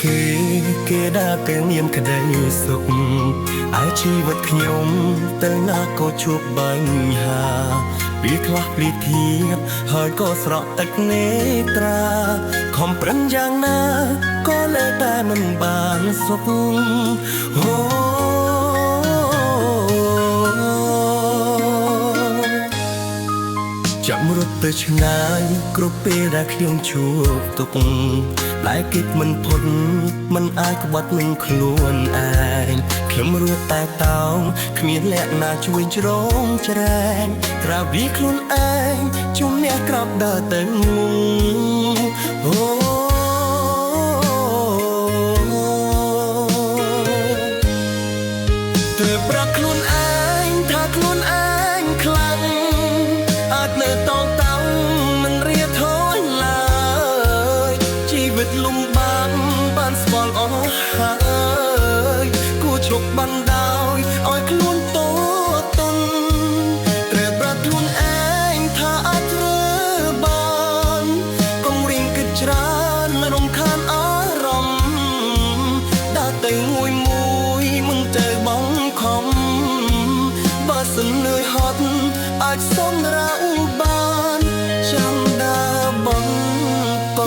គេដើរទៅមានក្តីសុខឯជីវិតខ្ញុំទៅណាក៏ជួបបញ្ហាពីខ្លះព្រៀបធៀបហើយក៏ស្រក់ទឹកនេត្រាខំប្រឹងយ៉ាងណាក៏នៅតែមិនបានសុខចាំរត់ទៅឆ្ងាយគ្រប់ពេលដែលខ្ញុំជួបទុក្ខតែគិតមិនផុតមិនអាចក្បត់នឹងខ្លួនឯងខ្ញុំរត់តែតោងគ្មានលក្ខណៈជួយជ្រងជ្រែងត្រាវីខ្លួនឯងជុំអ្នកក្របដើរទៅមុខត្រូវប្រាប់ខ្លួនឯងថាខ្លួនឯងខ្លាំងអាចនៅតងតោងមិនរៀថយឡើយជីវិតលំបាកបានស្គាល់អស់ហើយគួរឈប់បានដោយឲ្យខ្លួនតតន់ត្រូវប្រាប់ខ្លួនឯងថាអាចធ្វើបានកុំរៀងគិតច្រើនរំខានអារម្មណ៍ដើរទៅមួយមិនទៅបងខំបើសិនលឿយហត់អាចសម្រាប់បានចាំដើរបងក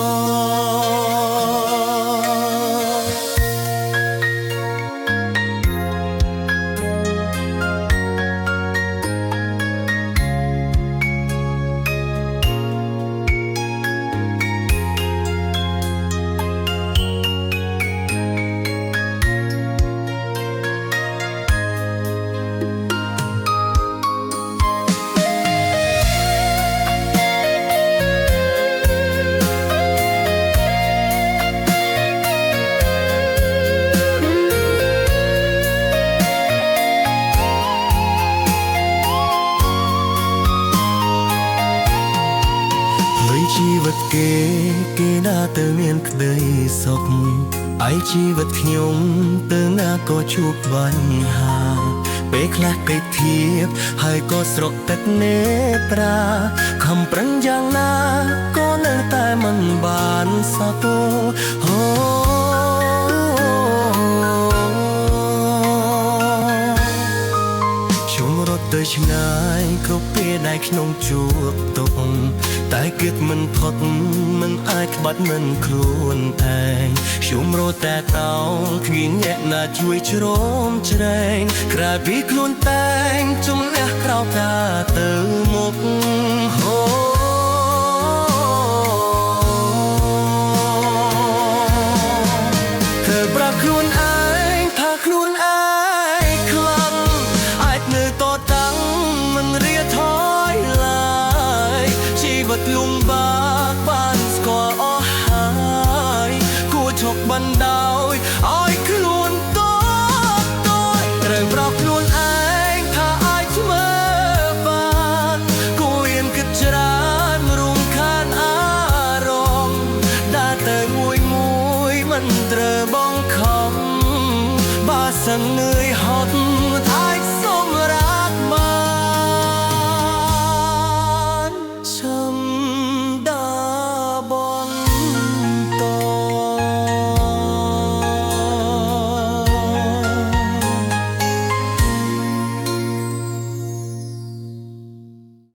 ជីវិតគេដើរទៅមានក្តីសុខឯជីវិតខ្ញុំទៅណាក៏ជួបបញ្ហាពេលខ្លះគេធៀបហើយក៏ស្រក់ទឹកនេត្រាខំប្រឹងយ៉ាងណាក៏នៅតែមិនបានសុខទៅឆ្ងាយគ្រប់ពេលដែលខ្ញុំជួបទុក្ខតែគិតមិនផុតមិនអាចក្បត់មិនខ្លួនឯងខ្ញុំរត់តែតោគ្មានអ្នកណាជួយជ្រោមជ្រែងក្រៅពីខ្លួនតែងជំនះក្រោកតាទៅមុខធ្វើប្រាប់ខ្លួនឯងថាខ្លួនឯងខ្លាំងអាចនៅតតាំងមិនរៀថយឡើយជីវិតលំបាកបានស្គាល់អស់ហើយគួរឈប់បានដោយឲ្យខ្លួនតតយត្រូវប្រាប់ខ្លួនឯងថាអាចធ្វើបានគួររៀនគិតច្រើនរំខានអារម្មណ៍ដើរទៅមួយមិនត្រូវបងខំបើសិន